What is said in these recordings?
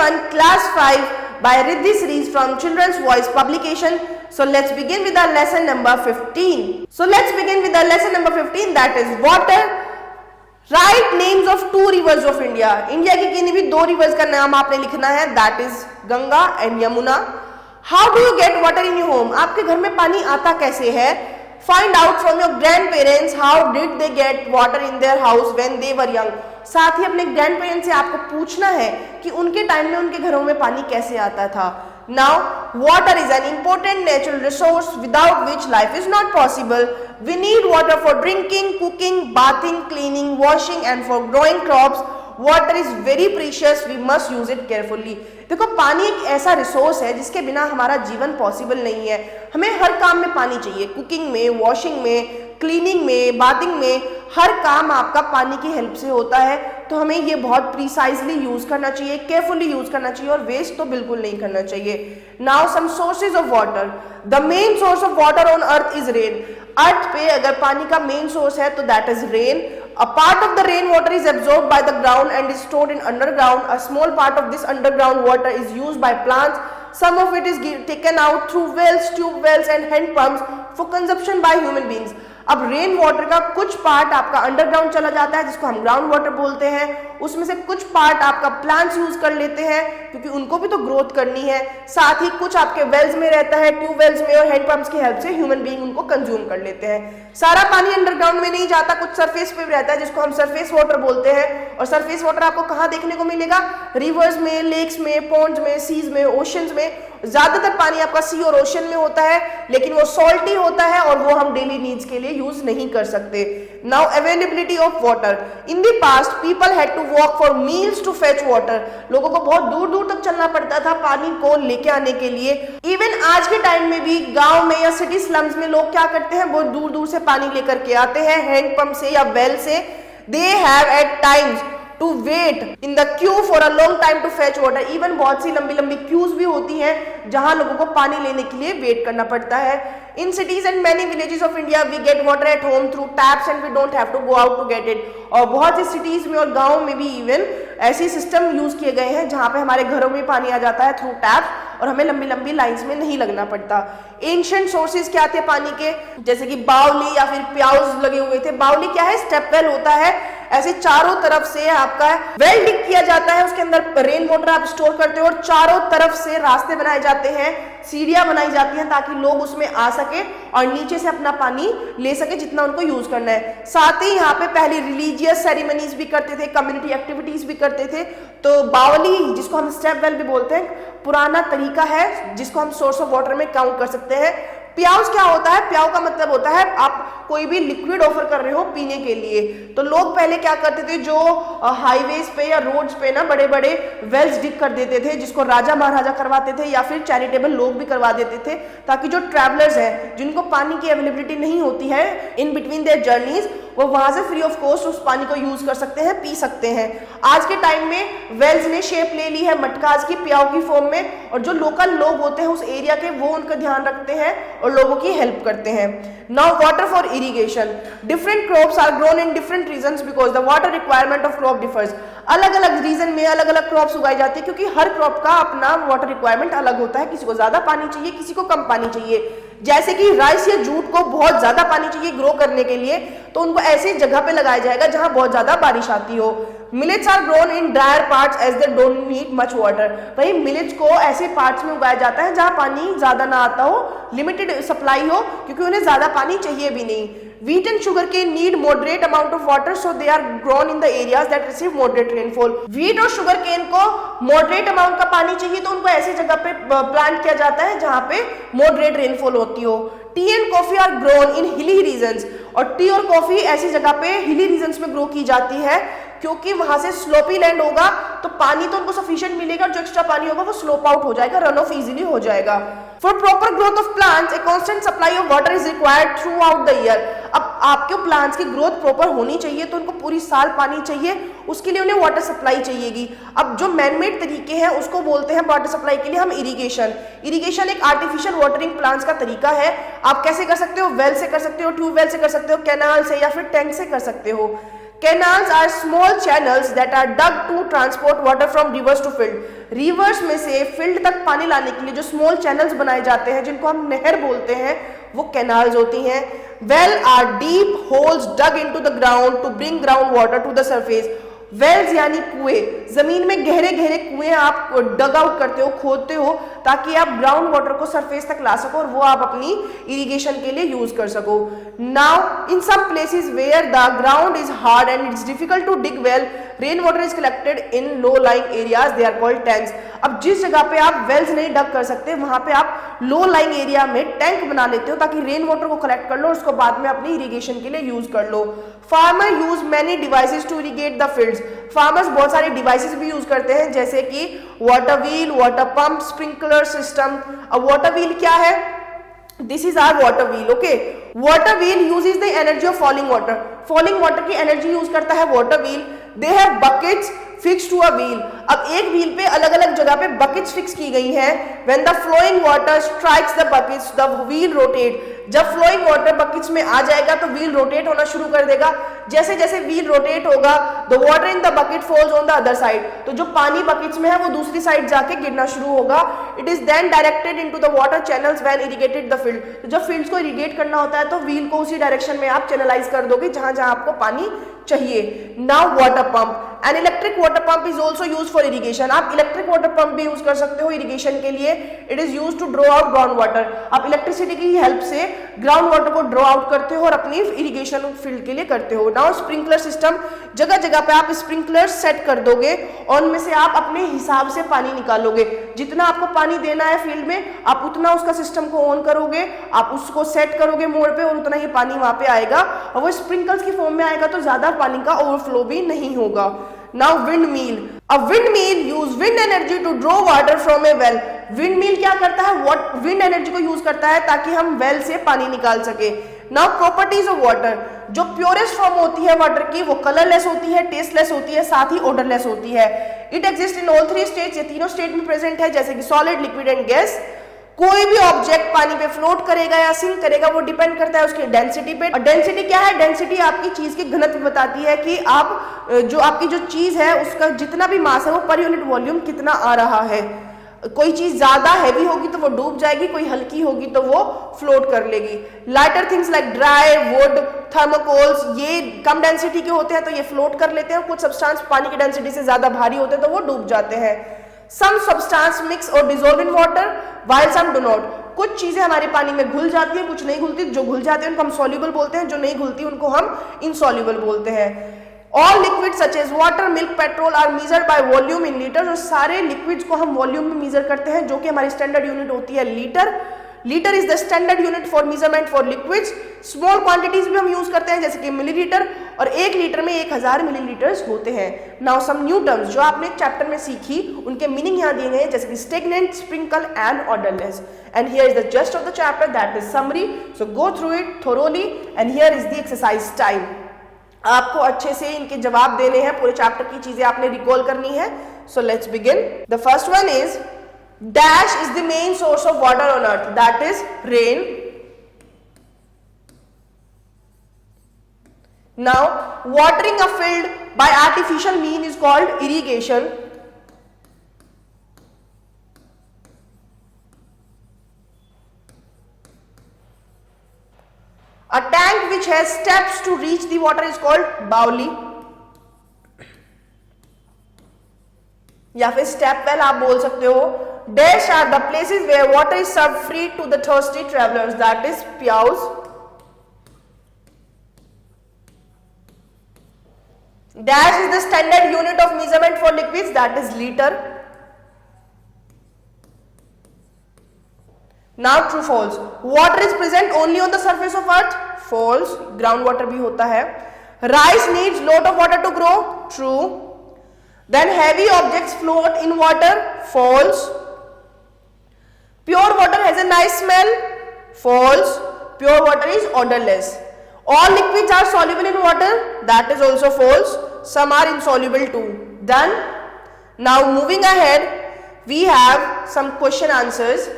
Fun Class 5 by Riddhi Series from Children's Voice publication. So let's begin with our lesson number 15. That is water. Write names of two rivers of India. India की किन्हीं भी दो reverse का नाम आपने लिखना है. That is Ganga and Yamuna. How do you get water in your home? आपके घर में पानी आता कैसे है? Find out from your grandparents how did they get water in their house when they were young. साथ ही अपने ग्रैंडपेरेंट्स से आपको पूछना है कि उनके टाइम में उनके घरों में पानी कैसे आता था. Now, water is an important natural resource without which life is not possible. We need water for drinking, cooking, bathing, cleaning, washing and for growing crops. Water is very precious. We must use it carefully. देखो, पानी एक ऐसा resource है जिसके बिना हमारा जीवन possible नहीं है. हमें हर काम में पानी चाहिए. कुकिंग में, वॉशिंग में, क्लीनिंग में, बाथिंग में, हर काम आपका पानी की हेल्प से होता है. तो हमें ये बहुत प्रिसाइजली यूज करना चाहिए, केयरफुली यूज करना चाहिए और वेस्ट तो बिल्कुल नहीं करना चाहिए. Now some sources of water. The main source of water on earth is rain. Earth पे अगर पानी का मेन सोर्स है तो that is rain. A part of the rain water is absorbed by the ground and is stored in underground. A small part of this underground water is used by plants. Some of it is taken out through wells, tube wells and hand pumps for consumption by human beings. अब rain water का कुछ part आपका underground चला जाता है जिसको हम ground water बोलते हैं. उसमें से कुछ पार्ट आपका प्लांट्स यूज कर लेते हैं क्योंकि उनको भी तो ग्रोथ करनी है. साथ ही कुछ आपके वेल्स में रहता है, ट्यूबवेल्स में, और हैंड पंप्स की हेल्प से ह्यूमन बीइंग उनको कंज्यूम कर लेते हैं. सारा पानी अंडरग्राउंड में नहीं जाता, कुछ सरफेस पे भी रहता है जिसको हम सरफेस वाटर बोलते हैं. और सरफेस वाटर आपको कहाँ देखने को मिलेगा? रिवर्स में, लेक्स में, पॉन्ड्स में, सीज में, ओशंस में. ज्यादातर पानी आपका सी और ओशन में होता है लेकिन वो सॉल्टी होता है और वो हम डेली नीड्स के लिए यूज नहीं कर सकते. Now availability of water. In the past people had to walk for miles to fetch water. लोगों को बहुत दूर दूर तक चलना पड़ता था पानी को लेके आने के लिए. इवन आज के टाइम में भी गांव में या सिटी स्लम्स में लोग क्या करते हैं, बहुत दूर दूर से पानी लेकर के आते हैं हैंड पंप से या वेल से. They have at times to wait in the queue for a long time to fetch water. Even बहुत सी लंबी लंबी क्यूज भी होती हैं जहां लोगों को पानी लेने के लिए वेट करना पड़ता है. In cities and many villages of India, we get water at home through taps and we don't have to go out to get it. और बहुत सी सिटीज में और गाँव में भी इवन ऐसे सिस्टम यूज किए गए हैं जहां पे हमारे घरों में पानी आ जाता है थ्रू टैप्स और हमें लंबी लंबी लाइंस में नहीं लगना पड़ता. एंशिएंट सोर्सेज क्या थे पानी के? जैसे कि बावली या फिर प्याउज लगे हुए थे. बावली क्या है? स्टेप वेल होता है. ऐसे चारों तरफ से आपका वेल डिग किया जाता है, उसके अंदर रेन वाटर आप स्टोर करते हो और चारों तरफ से रास्ते बनाए जाते हैं, सीढ़ियां बनाई जाती हैं ताकि लोग उसमें आ सके और नीचे से अपना पानी ले सके जितना उनको यूज करना है. साथ ही यहाँ पे पहले रिलीजियस सेरेमनीज भी करते थे, कम्युनिटी एक्टिविटीज भी करते थे. तो बावली जिसको हम स्टेप वेल भी बोलते हैं, पुराना तरीका है जिसको हम सोर्स ऑफ वाटर में काउंट कर सकते हैं. प्याउज क्या होता है? प्याउ का मतलब होता है आप कोई भी लिक्विड ऑफर कर रहे हो पीने के लिए. तो लोग पहले क्या करते थे, जो हाईवेज पे या रोड्स पे ना बड़े बड़े वेल्स डिग कर देते थे जिसको राजा महाराजा करवाते थे या फिर चैरिटेबल लोग भी करवा देते थे ताकि जो ट्रैवलर्स हैं जिनको पानी की अवेलेबिलिटी नहीं होती है इन बिटवीन देयर जर्नीज, वो वहां से फ्री ऑफ कॉस्ट उस पानी को यूज कर सकते हैं, पी सकते हैं. आज के टाइम में वेल्स ने शेप ले ली है मटकाज की, प्याऊ की फॉर्म में, और जो लोकल लोग होते हैं उस एरिया के वो उनका ध्यान रखते हैं और लोगों की हेल्प करते हैं. Now water for irrigation. Different crops are grown in different regions because the water requirement of crop differs. अलग अलग रीजन में अलग अलग क्रॉप्स उगाई जाती है क्योंकि हर क्रॉप का अपना वाटर रिक्वायरमेंट अलग होता है. किसी को ज्यादा पानी चाहिए, किसी को कम पानी चाहिए. जैसे कि राइस या जूट को बहुत ज्यादा पानी चाहिए ग्रो करने के लिए, तो उनको ऐसी जगह पे लगाया जाएगा जहां बहुत ज्यादा बारिश आती हो. Millets are grown in drier parts as they don't need much water. भाई मिलेट्स को ऐसे पार्ट्स में उगाया जाता है जहां पानी ज्यादा ना आता हो, लिमिटेड सप्लाई हो, क्योंकि उन्हें ज्यादा पानी चाहिए भी नहीं. Wheat and sugarcane need moderate amount of water, so they are grown in the areas that receive moderate rainfall. Wheat और sugarcane को moderate amount का पानी चाहिए तो उनको ऐसी जगह पे प्लांट किया जाता है जहां पे moderate rainfall होती हो. Tea and coffee are grown in hilly regions. और टी और कॉफी ऐसी जगह पे हिली रीजन्स में ग्रो की जाती है क्योंकि वहां से स्लोपी लैंड होगा तो पानी तो उनको सफिशिएंट मिलेगा, जो एक्स्ट्रा पानी होगा वो स्लोप आउट हो जाएगा, रन ऑफ इजीली हो जाएगा. For proper growth of plants a constant supply of water is required through out the year. अब आपके प्लांट्स की ग्रोथ प्रॉपर होनी चाहिए तो उनको पूरी साल पानी चाहिए, उसके लिए उन्हें वाटर सप्लाई चाहिएगी. अब जो मैनमेड तरीके हैं उसको बोलते हैं वाटर सप्लाई के लिए हम इरिगेशन. इरिगेशन एक आर्टिफिशियल वाटरिंग प्लांट्स का तरीका है. आप कैसे कर सकते हो? वेल से कर सकते हो, ट्यूबवेल से कर सकते हो, कैनाल से या फिर टैंक से कर सकते हो. Canals are small channels that are dug to transport water from rivers to field. Reverse में से फील्ड तक पानी लाने के लिए जो स्मॉल चैनल्स बनाए जाते हैं, जिनको हम नहर बोलते हैं, वो कैनाल्स होती हैं. Well are deep holes dug into the ground to bring ground water to the surface. Wells यानी कुएं, जमीन में गहरे गहरे कुएं आप डग आउट करते हो, खोदते हो, ताकि आप ग्राउंड वाटर को सरफेस तक ला सको और वो आप अपनी इरिगेशन के लिए यूज कर सको. Now in some places where the ground is hard and it's difficult to dig well, rain water is collected in low lying areas, they are called tanks. अब जिस जगह पे आप वेल्स नहीं डग कर सकते, वहां पे आप लो लाइंग एरिया में टैंक बना लेते हो, ताकि रेन वाटर को कलेक्ट कर लो और उसको बाद में अपनी इरिगेशन के लिए यूज कर लो. Farmer use many devices to irrigate the fields. Farmers बहुत सारे डिवाइसेस भी यूज करते हैं, जैसे कि water wheel, water pump, sprinkler system. अब वाटर व्हील क्या है? This is our water wheel. Okay, water wheel uses the energy of falling water. Falling water की एनर्जी यूज करता है water wheel. They have buckets fix to a wheel. अब एक wheel पे अलग अलग जगह पे बकेट्स फिक्स की गई हैं. When the flowing water strikes the buckets the wheel rotate. जब फ्लोइंग वाटर बकेट्स में आ जाएगा तो व्हील रोटेट होना शुरू कर देगा. जैसे जैसे व्हील रोटेट होगा, the water in the bucket falls on the other side. तो जो पानी बकेट्स में है वो दूसरी साइड जाके गिरना शुरू होगा. It is then directed into the water channels when irrigated the field. तो जब फील्ड्स को इरिगेट करना होता है तो व्हील को उसी डायरेक्शन में आप चैनलाइज कर दोगे जहां जहां आपको पानी चाहिए. Now water pump. An electric water pump is also use for irrigation. आप इलेक्ट्रिक वाटर पंप भी यूज कर सकते हो इरिगेशन के लिए. It is use to draw out ground water. आप इलेक्ट्रिसिटी की हेल्प से ग्राउंड वाटर को ड्रॉ आउट करते हो और अपनी इरिगेशन फील्ड के लिए करते हो. Now sprinkler system. जगह जगह पे आप स्प्रिंकलर सेट कर दोगे और उनमें से आप अपने हिसाब से पानी निकालोगे. जितना आपको पानी देना है फील्ड में, आप उतना उसका सिस्टम को ऑन करोगे, आप उसको सेट करोगे मोड पे, और उतना ही पानी वहां पे आएगा और वो स्प्रिंकल्स की फॉर्म में आएगा, तो ज्यादा पानी का ओवरफ्लो भी नहीं होगा. Now windmill. A windmill use wind energy to draw water from a well. Windmill क्या करता है? विंड एनर्जी को यूज करता है ताकि हम वेल से पानी निकाल सके. Now properties of water. जो प्योरेस्ट फॉर्म होती है वाटर की, वो कलरलेस होती है, टेस्टलेस होती है, साथ ही ओडरलेस होती है. It exist in all three states. ये तीनों स्टेट में प्रेजेंट है, जैसे कि सॉलिड, लिक्विड एंड गैस. कोई भी ऑब्जेक्ट पानी पे फ्लोट करेगा या सिंक करेगा, वो डिपेंड करता है उसकी डेंसिटी पे. और डेंसिटी क्या है? डेंसिटी आपकी चीज की घनत्व बताती है कि आप जो आपकी जो चीज है उसका जितना भी मास है वो पर यूनिट वॉल्यूम कितना आ रहा है. कोई चीज ज्यादा हैवी होगी तो वो डूब जाएगी, कोई हल्की होगी तो वो फ्लोट कर लेगी. Lighter things like dry wood, thermocols, ये कम डेंसिटी के होते हैं तो ये फ्लोट कर लेते हैं. कुछ सब्सटेंस पानी की डेंसिटी से ज्यादा भारी होते हैं तो वो डूब जाते हैं. Some substance mix or dissolve in water while some do not. कुछ चीजें हमारे पानी में घुल जाती हैं, कुछ नहीं घुलती. जो घुल जाती हैं उनको हम soluble बोलते हैं, जो नहीं घुलती उनको हम insoluble बोलते हैं. All liquids such as water, milk, petrol are measured by volume in liters. और सारे liquids को हम वॉल्यूम में मेजर करते हैं, जो कि हमारी स्टैंडर्ड यूनिट होती है litre. Litre is the standard unit for measurement for liquids. Small quantities भी हम यूज करते हैं, जैसे कि मिलीलीटर, और 1 लीटर में 1000 मिलीलीटर्स होते हैं. नाउ सम न्यू टर्म्स जो आपने चैप्टर में सीखी, उनके मीनिंग यहाँ दिए गए हैं, जैसे कि stagnant, sprinkle and odourless. And here is the just of the chapter, that is summary. So go through it thoroughly and here is the exercise time. आपको अच्छे से इनके जवाब देने हैं, पूरे चैप्टर की चीजें आपने रिकॉल करनी है. So let's begin. The first one is dash is the main source of water on earth, that is rain. Now watering a field by artificial mean is called irrigation. A tank which has steps to reach the water is called बावली, या फिर step well आप बोल सकते हो. Dash are the places where water is served free to the thirsty travelers, that is प्याऊस. Dash is the standard unit of measurement for liquids, that is liter. Now true false. Water is present only on the surface of earth, false. Ground water भी होता है. Rice needs lot of water to grow, true. Then heavy objects float in water, false. Pure water has a nice smell, false. Pure water is odorless. All liquids are soluble in water, that is also false. Some are insoluble too. Done. Now moving ahead, we have some question answers.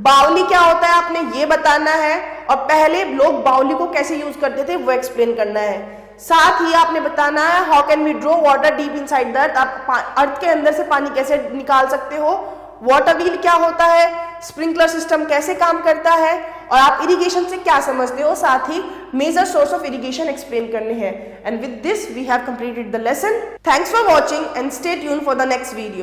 बावली क्या होता है आपने ये बताना है, और पहले लोग बावली को कैसे यूज करते थे वो एक्सप्लेन करना है. साथ ही आपने बताना है how can we draw water deep inside the earth, आप अर्थ के अंदर से पानी कैसे निकाल सकते हो, वाटर व्हील क्या होता है, स्प्रिंकलर सिस्टम कैसे काम करता है, और आप इरिगेशन से क्या समझते हो, साथ ही major source of irrigation explain करने हैं। And with this we have completed the lesson. Thanks for watching and stay tune for the next video.